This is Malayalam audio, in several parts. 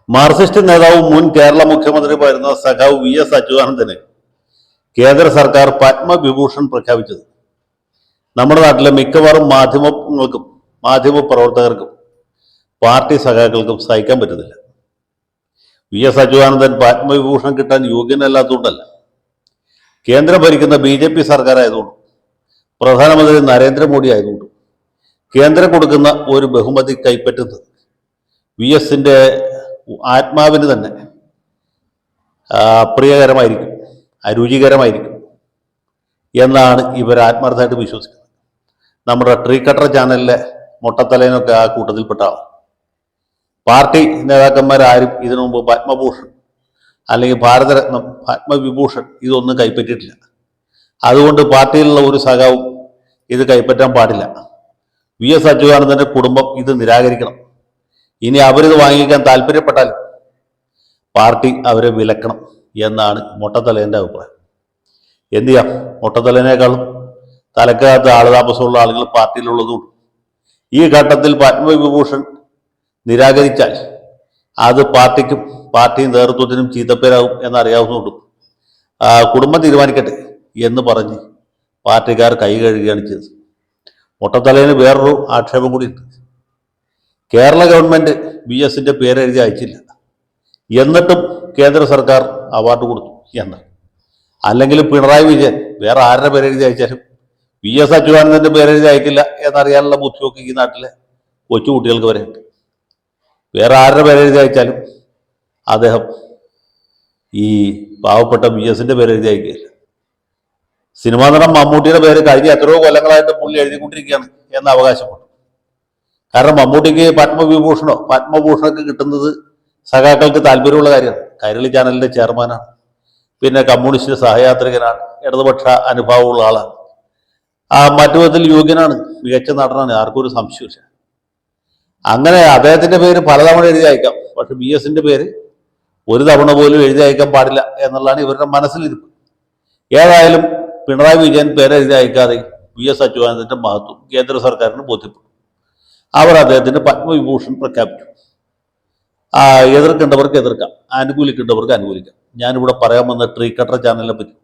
മാർക്സിസ്റ്റ് നേതാവും മുൻ കേരള മുഖ്യമന്ത്രിയുമായിരുന്ന സഖാവ് വി.എസ്. അച്യുതാനന്ദന് കേന്ദ്ര സർക്കാർ പത്മവിഭൂഷൺ പ്രഖ്യാപിച്ചത് നമ്മുടെ നാട്ടിലെ മിക്കവാറും മാധ്യമങ്ങൾക്കും മാധ്യമ പ്രവർത്തകർക്കും പാർട്ടി സഖാക്കൾക്കും സഹിക്കാൻ പറ്റുന്നില്ല. വി.എസ്. അച്യുതാനന്ദൻ പത്മവിഭൂഷൺ കിട്ടാൻ യോഗ്യനല്ലാത്തതുകൊണ്ടല്ല, കേന്ദ്രം ഭരിക്കുന്ന ബി.ജെ.പി. സർക്കാർ ആയതുകൊണ്ടും പ്രധാനമന്ത്രി നരേന്ദ്രമോദി ആയതുകൊണ്ടും കേന്ദ്രം കൊടുക്കുന്ന ഒരു ബഹുമതി കൈപ്പറ്റുന്നത് വി.എസിന്റെ ആത്മാവിന് തന്നെ അപ്രിയകരമായിരിക്കും, അരുചികരമായിരിക്കും എന്നാണ് ഇവർ ആത്മാർത്ഥമായിട്ട് വിശ്വസിക്കുന്നത്. നമ്മുടെ ട്രീ കട്ടർ ചാനലിലെ മൊട്ടത്തലേനൊക്കെ ആ കൂട്ടത്തിൽപ്പെട്ട ആളാണ്. പാർട്ടി നേതാക്കന്മാരാരും ഇതിനു മുമ്പ് പത്മഭൂഷൺ അല്ലെങ്കിൽ ഭാരതരത്നം, പത്മവിഭൂഷൺ ഇതൊന്നും കൈപ്പറ്റിയിട്ടില്ല. അതുകൊണ്ട് പാർട്ടിയിലുള്ള ഒരു സഖാവും ഇത് കൈപ്പറ്റാൻ പാടില്ല. വി.എസ്. അച്യുതാനന്ദന്റെ കുടുംബം ഇത് നിരാകരിക്കണം. ഇനി അവരിത് വാങ്ങിക്കാൻ താല്പര്യപ്പെട്ടാൽ പാർട്ടി അവരെ വിലക്കണം എന്നാണ് മൊട്ടത്തലേൻ്റെ അഭിപ്രായം. എന്ത് ചെയ്യാം, മൊട്ടത്തലേനേക്കാളും തലക്കകത്ത് ആളുതാമസമുള്ള ആളുകൾ പാർട്ടിയിലുള്ളതുകൊണ്ട് ഈ ഘട്ടത്തിൽ പത്മവിഭൂഷൺ നിരാകരിച്ചാൽ അത് പാർട്ടിക്കും പാർട്ടി നേതൃത്വത്തിനും ചീത്തപ്പേരാകും എന്നറിയാവുന്നതുകൊണ്ടും കുടുംബം തീരുമാനിക്കട്ടെ എന്ന് പറഞ്ഞ് പാർട്ടിക്കാർ കൈ കഴുകുകയാണ് ചെയ്തത്. മൊട്ടത്തലേന് വേറൊരു ആക്ഷേപം കൂടി ഉണ്ട്. കേരള ഗവൺമെന്റ് വി.എസിന്റെ പേരെഴുതി അയച്ചില്ല, എന്നിട്ടും കേന്ദ്ര സർക്കാർ അവാർഡ് കൊടുത്തു എന്ന്. അല്ലെങ്കിൽ പിണറായി വിജയൻ വേറെ ആരുടെ പേരെഴുതി അയച്ചാലും വി.എസ്. അച്യുതാനന്ദന്റെ പേരെഴുതി അയക്കില്ല എന്നറിയാനുള്ള ബുദ്ധിയൊക്കെ ഈ നാട്ടിലെ കൊച്ചുകുട്ടികൾക്ക് വരെ ഉണ്ട്. വേറെ ആരുടെ പേരെഴുതി അയച്ചാലും അദ്ദേഹം ഈ പാവപ്പെട്ട വി.എസിന്റെ പേരെഴുതി അയക്കില്ല. സിനിമാ നടൻ മമ്മൂട്ടിയുടെ പേര് കഴിഞ്ഞ എത്രയോ കൊല്ലങ്ങളായിട്ട് പുള്ളി എഴുതിക്കൊണ്ടിരിക്കുകയാണ് എന്ന് അവകാശപ്പെട്ടു. കാരണം മമ്മൂട്ടിക്ക് പത്മഭൂഷണൊക്കെ കിട്ടുന്നത് സഖാക്കൾക്ക് താല്പര്യമുള്ള കാര്യമാണ്. കൈരളി ചാനലിന്റെ ചെയർമാനാണ്, പിന്നെ കമ്മ്യൂണിസ്റ്റ് സഹയാത്രികനാണ്, ഇടതുപക്ഷ അനുഭവമുള്ള ആളാണ്, മറ്റു വിധത്തിൽ യോഗ്യനാണ്, മികച്ച നടനാണ്, ആർക്കും ഒരു സംശയമില്ല. അങ്ങനെ അദ്ദേഹത്തിന്റെ പേര് പലതവണ എഴുതി അയക്കാം, പക്ഷെ വി.എസിന്റെ പേര് ഒരു തവണ പോലും എഴുതി അയക്കാൻ പാടില്ല എന്നുള്ളതാണ് ഇവരുടെ മനസ്സിലിരിപ്പ്. ഏതായാലും പിണറായി വിജയൻ പേരെഴുതി അയക്കാതെ വി.എസ്. അച്യുതാനന്ദന്റെ മഹത്വം കേന്ദ്ര സർക്കാരിന് ബോധ്യപ്പെട്ടു. അവർ അദ്ദേഹത്തിന് പത്മവിഭൂഷൺ പ്രഖ്യാപിച്ചു. എതിർക്കേണ്ടവർക്ക് എതിർക്കാം, അനുകൂലിക്കേണ്ടവർക്ക് അനുകൂലിക്കാം. ഞാനിവിടെ പറയാൻ വന്ന ട്രീ കട്ടർ ചാനലിനെ പറ്റി,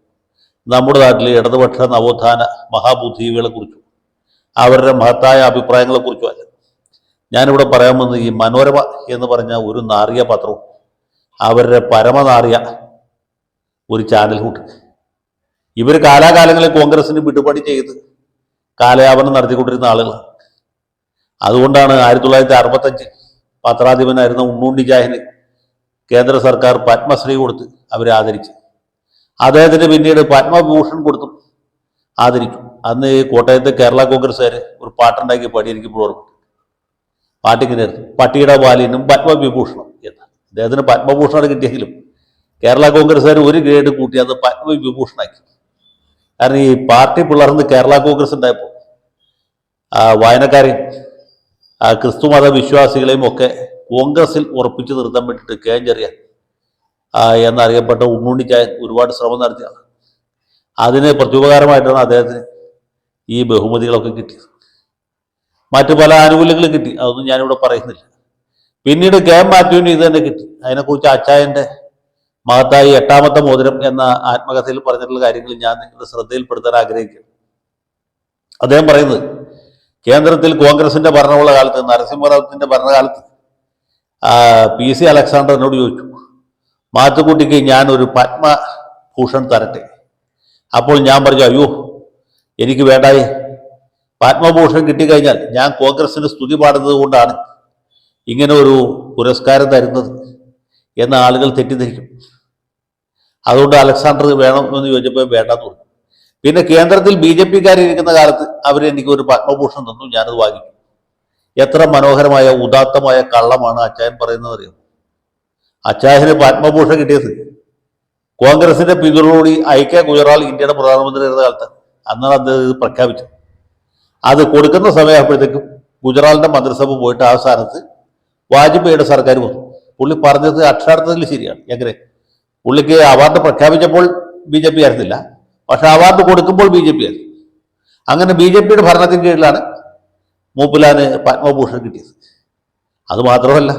നമ്മുടെ നാട്ടിലെ ഇടതുപക്ഷ നവോത്ഥാന മഹാബുദ്ധികളെ കുറിച്ചും അവരുടെ മഹത്തായ അഭിപ്രായങ്ങളെ കുറിച്ചും അല്ല. ഞാനിവിടെ പറയാൻ വന്നത് ഈ മനോരമ എന്ന് പറഞ്ഞ ഒരു നാറിയ പത്രവും അവരുടെ പരമനാറിയ ഒരു ചാനലുമുണ്ട്. ഇവർ കാലാകാലങ്ങളിൽ കോൺഗ്രസിന് വിടുപണി ചെയ്ത് കാലയാപനം നടത്തിക്കൊണ്ടിരുന്ന ആളുകളാണ്. അതുകൊണ്ടാണ് 1965 പത്രാധിപനായിരുന്ന ഉണ്ണുണ്ണി ജാഹിന് കേന്ദ്ര സർക്കാർ പത്മശ്രീ കൊടുത്ത് അവരെ ആദരിച്ചു. അദ്ദേഹത്തിന് പിന്നീട് പത്മഭൂഷൺ കൊടുത്തും ആദരിച്ചു. അന്ന് കോട്ടയത്ത് കേരള കോൺഗ്രസ്സുകാർ ഒരു പാട്ടുണ്ടാക്കി പാടി, എനിക്ക് ഓർമ്മ. പാട്ടിങ്ങനെയായിരുന്നു, പട്ടിയുടെ ബാലിനും പത്മവിഭൂഷണം എന്ന്. അദ്ദേഹത്തിന് പത്മഭൂഷണം കിട്ടിയെങ്കിലും കേരള കോൺഗ്രസ്സുകാർ ഒരു ഗ്രേഡ് കൂട്ടി അത് പത്മവിഭൂഷണാക്കി. കാരണം ഈ പാർട്ടി പിളർന്ന് കേരള കോൺഗ്രസ് ഉണ്ടായപ്പോൾ വായനക്കാരെയും ക്രിസ്തുമത വിശ്വാസികളെയും ഒക്കെ കോൺഗ്രസിൽ ഉറപ്പിച്ചു നിർത്താൻ വേണ്ടിയിട്ട് കെ. ചെറിയാൻ എന്നറിയപ്പെട്ട ഉണ്ണുണ്ണി ചായൻ ഒരുപാട് ശ്രമം നടത്തിയാണ്. അതിന് പ്രത്യുപകാരമായിട്ടാണ് അദ്ദേഹത്തിന് ഈ ബഹുമതികളൊക്കെ കിട്ടിയത്. മറ്റു പല ആനുകൂല്യങ്ങളും കിട്ടി, അതൊന്നും ഞാനിവിടെ പറയുന്നില്ല. പിന്നീട് കെ. മാത്യുവിന് ഇത് തന്നെ കിട്ടി. അതിനെക്കുറിച്ച് അച്ചായന്റെ മഹത്തായി 8ാമത്തെ മോതിരം എന്ന ആത്മകഥയിൽ പറഞ്ഞിട്ടുള്ള കാര്യങ്ങൾ ഞാൻ നിങ്ങളുടെ ശ്രദ്ധയിൽപ്പെടുത്താൻ ആഗ്രഹിക്കുന്നു. അദ്ദേഹം പറയുന്നത്, കേന്ദ്രത്തിൽ കോൺഗ്രസിന്റെ ഭരണമുള്ള കാലത്ത്, നരസിംഹറാവുവിന്റെ ഭരണകാലത്ത് PC അലക്സാണ്ടർ എന്നോട് ചോദിച്ചു, മാത്തുക്കുട്ടിക്ക് ഞാൻ ഒരു പത്മഭൂഷൺ തരട്ടെ? അപ്പോൾ ഞാൻ പറഞ്ഞു, അയ്യോ എനിക്ക് വേണ്ടായി, പത്മഭൂഷൺ കിട്ടിക്കഴിഞ്ഞാൽ ഞാൻ കോൺഗ്രസിന് സ്തുതി പാടുന്നത് കൊണ്ടാണ് ഇങ്ങനെ ഒരു പുരസ്കാരം തരുന്നത് എന്ന ആളുകൾ തെറ്റിദ്ധരിക്കും. അതുകൊണ്ട് അലക്സാണ്ടർ വേണം എന്ന് ചോദിച്ചപ്പോൾ വേണ്ടെന്ന് പറഞ്ഞു. പിന്നെ കേന്ദ്രത്തിൽ BJP-കാരിരിക്കുന്ന കാലത്ത് അവരെനിക്ക് ഒരു പത്മഭൂഷൺ തന്നു, ഞാനത് വാങ്ങി. എത്ര മനോഹരമായ ഉദാത്തമായ കള്ളമാണ് അച്ചായൻ പറയുന്നത് അറിയാം. അച്ചായന് പത്മഭൂഷൺ കിട്ടിയത് കോൺഗ്രസിന്റെ പിന്തുണയോടി ഐക്യ ഗുജറാൾ ഇന്ത്യയുടെ പ്രധാനമന്ത്രി ആയിരുന്ന കാലത്ത്. അന്നാണ് അദ്ദേഹം ഇത് പ്രഖ്യാപിച്ചത്. അത് കൊടുക്കുന്ന സമയമായപ്പോഴത്തേക്കും ഗുജറാളിന്റെ മന്ത്രിസഭ പോയിട്ട് ആ സ്ഥാനത്ത് വാജ്പേയിയുടെ സർക്കാർ വന്നു. പുള്ളി പറഞ്ഞത് അക്ഷരാർത്ഥത്തിൽ ശരിയാണ്. എങ്ങനെ? പുള്ളിക്ക് അവാർഡ് പ്രഖ്യാപിച്ചപ്പോൾ BJP ആയിരുന്നില്ല, പക്ഷെ അവാർഡ് കൊടുക്കുമ്പോൾ BJP ആയിരുന്നു. അങ്ങനെ BJP-യുടെ ഭരണത്തിന് കീഴിലാണ് മൂപ്പിലാന് പത്മഭൂഷൺ കിട്ടിയത്. അതുമാത്രമല്ല,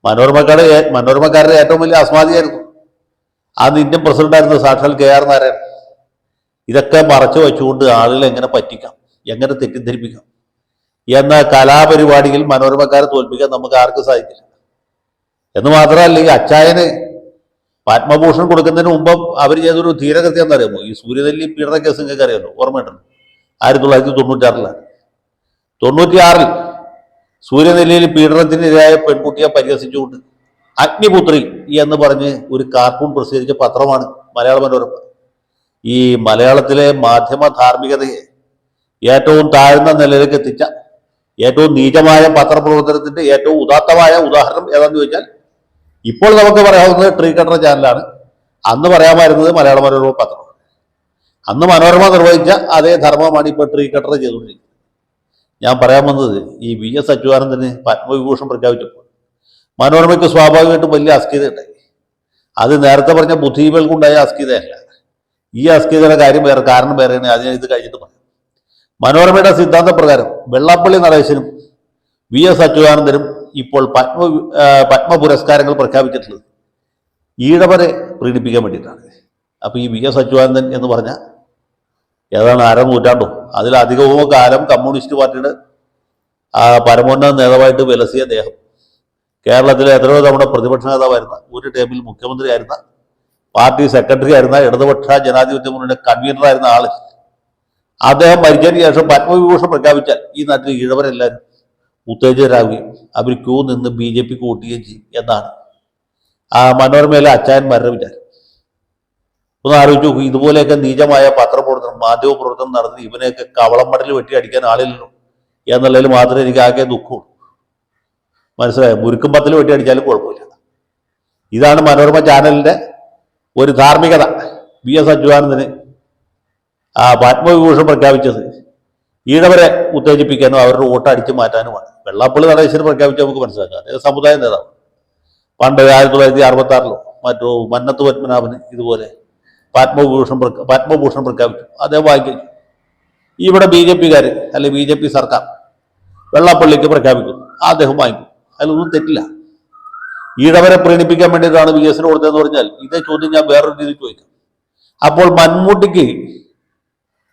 മനോരമക്കാരുടെ ഏറ്റവും വലിയ അസ്മാദിയായിരുന്നു. അന്ന് ഇന്ത്യൻ പ്രസിഡന്റായിരുന്നു സാക്ഷാൽ KR നാരായണൻ. ഇതൊക്കെ മറച്ചു വെച്ചുകൊണ്ട് ആളുകളെ എങ്ങനെ പറ്റിക്കാം, എങ്ങനെ തെറ്റിദ്ധരിപ്പിക്കാം എന്ന കലാപരിപാടിയിൽ മനോരമക്കാരെ തോൽപ്പിക്കാൻ നമുക്ക് ആർക്കും സാധിക്കില്ല. എന്ന് മാത്രമല്ല, ഈ അച്ചായന് പത്മഭൂഷൺ കൊടുക്കുന്നതിന് മുമ്പ് അവർ ചെയ്തൊരു ധീരകൃത്യം എന്നറിയാമോ? ഈ സൂര്യനെല്ലി പീഡന കേസ് നിങ്ങൾക്ക് അറിയാമല്ലോ, ഓർമ്മയുണ്ടല്ലോ. 1996 96 സൂര്യനെല്ലിയിൽ പീഡനത്തിനിരയായ പെൺകുട്ടിയെ പരിഹസിച്ചുകൊണ്ട് അഗ്നിപുത്രി എന്ന് പറഞ്ഞ് ഒരു കാർട്ടൂൺ പ്രസിദ്ധീകരിച്ച പത്രമാണ് മലയാള മനോരമ. ഈ മലയാളത്തിലെ മാധ്യമ ധാർമ്മികതയെ ഏറ്റവും താഴ്ന്ന നിലയിലേക്ക് എത്തിച്ച ഏറ്റവും നീചമായ പത്രപ്രവർത്തനത്തിന്റെ ഏറ്റവും ഉദാത്തമായ ഉദാഹരണം ഏതാണെന്ന് ചോദിച്ചാൽ ഇപ്പോൾ നമുക്ക് പറയാവുന്നത് ട്രീ കട്ടർ ചാനലാണ്. അന്ന് പറയാമായിരുന്നത് മലയാള മനോരമ പത്രം. അന്ന് മനോരമ നിർവഹിച്ച അതേ ധർമ്മമാണ് ഇപ്പോൾ ട്രീ കട്ടർ ചെയ്തുകൊണ്ടിരിക്കുന്നത്. ഞാൻ പറയാൻ വന്നത്, ഈ VS അച്യുതാനന്ദന് പത്മവിഭൂഷൺ പ്രഖ്യാപിച്ചപ്പോൾ മനോരമയ്ക്ക് സ്വാഭാവികമായിട്ടും വലിയ അസ്കിത ഉണ്ടായി. അത് നേരത്തെ പറഞ്ഞ ബുദ്ധിജീവികൾക്കുണ്ടായ അസ്കിതയല്ല. ഈ അസ്കിതയുടെ കാരണം വേറെയാണ്. അത് ഞാൻ ഇത് കഴിഞ്ഞിട്ട് പറയാം. മനോരമയുടെ സിദ്ധാന്ത പ്രകാരം വെള്ളാപ്പള്ളി നടേശനും VS അച്യുതാനന്ദനും ഇപ്പോൾ പത്മ പുരസ്കാരങ്ങൾ പ്രഖ്യാപിച്ചിട്ടുള്ളത് ഈഴവരെ പ്രീണിപ്പിക്കാൻ വേണ്ടിയിട്ടാണ്. അപ്പൊ ഈ VS അച്യുതാനന്ദൻ എന്ന് പറഞ്ഞാൽ ഏതാണ് 1/2 നൂറ്റാണ്ടോ അതിലധികമോ കാലം കമ്മ്യൂണിസ്റ്റ് പാർട്ടിയുടെ പരമോന്നത നേതാവായിട്ട് വിലസിയ അദ്ദേഹം, കേരളത്തിലെ എത്രയോ തവണ പ്രതിപക്ഷ നേതാവായിരുന്ന, ഒരു ടൈമിൽ മുഖ്യമന്ത്രിയായിരുന്ന, പാർട്ടി സെക്രട്ടറി ആയിരുന്ന, ഇടതുപക്ഷ ജനാധിപത്യ മുന്നണിയുടെ കൺവീനറായിരുന്ന ആള്, അദ്ദേഹം മരിച്ചതിന് ശേഷം പത്മവിഭൂഷൺ പ്രഖ്യാപിച്ചാൽ ഈ നാട്ടിൽ ഈഴവരെല്ലാവരും ഉത്തേജിതരാകുകയും അവർ ക്യൂ നിന്ന് BJP വോട്ട് ചെയ്യുകയും ചെയ്യും എന്നാണ് മനോരമയിലെ അച്ചായന്മാരുടെ വിചാരം. ഒന്ന് ആലോചിച്ച് നോക്കൂ. ഇതുപോലെയൊക്കെ നീചമായ പത്രപ്രവർത്തനം, മാധ്യമ പ്രവർത്തനം നടത്തി ഇവനെയൊക്കെ കവളം മടലിൽ വെട്ടി അടിക്കാൻ ആളില്ലല്ലോ എന്നുള്ളതിൽ മാത്രമേ എനിക്ക് ആകെ ദുഃഖമുള്ളൂ. മനസ്സിലായോ? മുരുക്കും പത്തിൽ വെട്ടി അടിച്ചാലും കുഴപ്പമില്ല. ഇതാണ് മനോരമ ചാനലിന്റെ ഒരു ധാർമ്മികത. VS അച്യുതാനന്ദന് പത്മവിഭൂഷൺ പ്രഖ്യാപിച്ചത് ഈഴവരെ ഉത്തേജിപ്പിക്കാനും അവരുടെ വോട്ട് അടിച്ചു മാറ്റാനുമാണ്. വെള്ളാപ്പള്ളി നടേശന് പ്രഖ്യാപിച്ച നമുക്ക് മനസ്സിലാക്കാം, അദ്ദേഹം സമുദായ നേതാവ്. പണ്ട് 1966 മറ്റോ മന്നത്ത് പത്മനാഭന് ഇതുപോലെ പത്മഭൂഷൺ പ്രഖ്യാപിച്ചു, അദ്ദേഹം വാങ്ങിച്ചു. ഇവിടെ BJPക്കാർ അല്ലെ BJP സർക്കാർ വെള്ളാപ്പള്ളിക്ക് പ്രഖ്യാപിക്കുന്നു, അദ്ദേഹം വാങ്ങിക്കും. അതിലൊന്നും തെറ്റില്ല. ഈഴവരെ പ്രീണിപ്പിക്കാൻ വേണ്ടിയിട്ടാണ് VSന് കൊടുത്തതെന്ന് പറഞ്ഞാൽ ഇതേ ചോദ്യം ഞാൻ വേറൊരു രീതിയിൽ ചോദിക്കാം. അപ്പോൾ മമ്മൂട്ടിക്ക്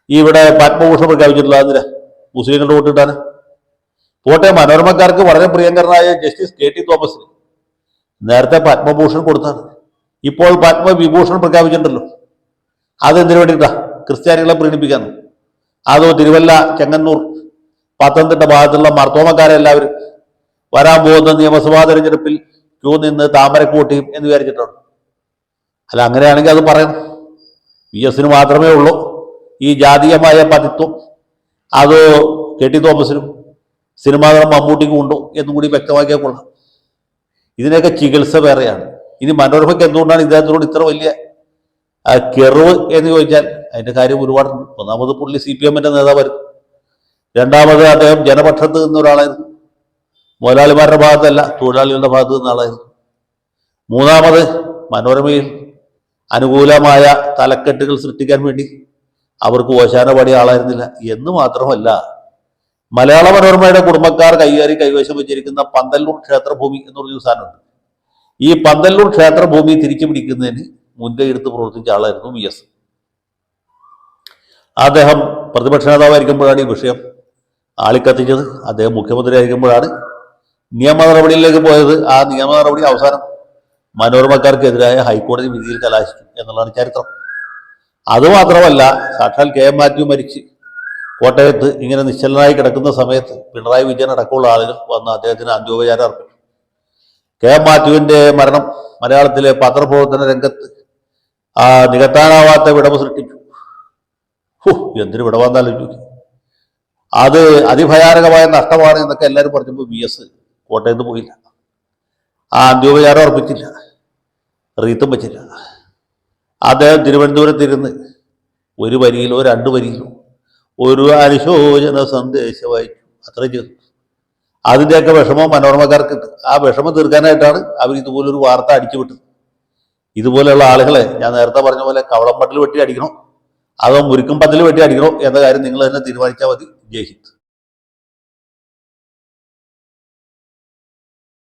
ഇവിടെ പത്മഭൂഷൺ പ്രഖ്യാപിച്ചിട്ടുള്ള അതിന് മുസ്ലിങ്ങളുടെ വോട്ടിട്ടാണ്. പോട്ടെ, മനോരമക്കാർക്ക് വളരെ പ്രിയങ്കരനായ ജസ്റ്റിസ് KT തോമസിന് നേരത്തെ പത്മഭൂഷൺ കൊടുത്താണ്. ഇപ്പോൾ പത്മവിഭൂഷൺ പ്രഖ്യാപിച്ചിട്ടുണ്ടല്ലോ. അതെന്തിനു വേണ്ടിയിട്ടാ? ക്രിസ്ത്യാനികളെ പ്രീണിപ്പിക്കാന്ന്. അതോ തിരുവല്ല, ചെങ്ങന്നൂർ, പത്തനംതിട്ട ഭാഗത്തുള്ള മർത്തോമക്കാരെ എല്ലാവരും വരാൻ പോകുന്ന നിയമസഭാ തെരഞ്ഞെടുപ്പിൽ ക്യൂ നിന്ന് താമരക്ക് വോട്ട് ചെയ്യും എന്ന് വിചാരിച്ചിട്ടാണ്? അല്ല, അങ്ങനെയാണെങ്കിൽ അത് പറയണം. VSന് മാത്രമേ ഉള്ളൂ ഈ ജാതീയമായ പതിത്വം, അതോ KT തോമസിനും സിനിമാ നടൻ മമ്മൂട്ടിക്കും ഉണ്ടോ എന്നും കൂടി വ്യക്തമാക്കിയാൽ കൊള്ളാം. ഇതിനൊക്കെ ചികിത്സ വേറെയാണ്. ഇനി മനോരമയ്ക്ക് എന്തുകൊണ്ടാണ് ഇദ്ദേഹത്തിനോട് ഇത്ര വലിയ കെറിവ് എന്ന് ചോദിച്ചാൽ അതിന്റെ കാര്യം ഒരുപാടുണ്ട്. ഒന്നാമത് പുള്ളി CPMന്റെ നേതാവായിരുന്നു. രണ്ടാമത് അദ്ദേഹം ജനപക്ഷത്ത് നിന്ന ഒരാളായിരുന്നു. മുതലാളിമാരുടെ ഭാഗത്തല്ല, തൊഴിലാളികളുടെ ഭാഗത്ത് നിന്ന ആളായിരുന്നു. മൂന്നാമത് മനോരമയിൽ അനുകൂലമായ തലക്കെട്ടുകൾ സൃഷ്ടിക്കാൻ വേണ്ടി അവർക്ക് ഓശാന പാടിയ ആളായിരുന്നില്ല. എന്ന് മാത്രമല്ല, മലയാള മനോരമയുടെ കുടുംബക്കാർ കൈവശം വെച്ചിരിക്കുന്ന പന്തല്ലൂർ ക്ഷേത്രഭൂമി എന്ന് പറഞ്ഞൊരു സാധനമുണ്ട്. ഈ പന്തല്ലൂർ ക്ഷേത്രഭൂമി തിരിച്ചു പിടിക്കുന്നതിന് മുൻകൈ എടുത്ത് പ്രവർത്തിച്ച ആളായിരുന്നു VS. അദ്ദേഹം പ്രതിപക്ഷ നേതാവായിരിക്കുമ്പോഴാണ് ഈ വിഷയം ആളിക്കത്തിച്ചത്. അദ്ദേഹം മുഖ്യമന്ത്രി ആയിരിക്കുമ്പോഴാണ് നിയമ നടപടിയിലേക്ക് പോയത്. ആ നിയമ നടപടി അവസാനം മനോരമക്കാർക്കെതിരായ ഹൈക്കോടതി വിധിയിൽ കലാശിച്ചു എന്നുള്ളതാണ് ചരിത്രം. അതുമാത്രമല്ല, സാക്ഷാൽ KM മാത്യു മരിച്ച് കോട്ടയത്ത് ഇങ്ങനെ നിശ്ചലനായി കിടക്കുന്ന സമയത്ത് പിണറായി വിജയൻ അടക്കമുള്ള ആളുകൾ വന്ന് അദ്ദേഹത്തിന് അന്ത്യോപചാരം അർപ്പിച്ചു. KM മാത്യുവിന്റെ മരണം മലയാളത്തിലെ പത്രപ്രവർത്തന രംഗത്ത് നികത്താനാവാത്ത വിടവ് സൃഷ്ടിച്ചു. എന്തിനു വിടവാന്നാലും ചോദിക്കും. അത് അതിഭയാനകമായ നഷ്ടമാണ് എന്നൊക്കെ എല്ലാവരും പറഞ്ഞപ്പോൾ VS കോട്ടയത്ത് പോയില്ല. അന്ത്യോപചാരം അർപ്പിച്ചില്ല, റീത്തും വെച്ചില്ല. അദ്ദേഹം തിരുവനന്തപുരത്തിരുന്ന് ഒരു വരിയിലോ 2 വരിയിലോ ഒരു അനുശോചന സന്ദേശം വായിച്ചു, അത്രയും ചെയ്തു. അതിൻ്റെയൊക്കെ വിഷമം മനോരമക്കാർക്ക്. ആ വിഷമം തീർക്കാനായിട്ടാണ് അവർ ഇതുപോലൊരു വാർത്ത അടിച്ചുവിട്ടത്. ഇതുപോലെയുള്ള ആളുകളെ ഞാൻ നേരത്തെ പറഞ്ഞ പോലെ കവളം മട്ടിൽ വെട്ടി അടിക്കണോ അതോ മുരുക്കും പത്തിൽ വെട്ടി അടിക്കണോ എന്ന കാര്യം നിങ്ങൾ തന്നെ തീരുമാനിച്ചാൽ മതി. ജയ് ഹിന്ദ്.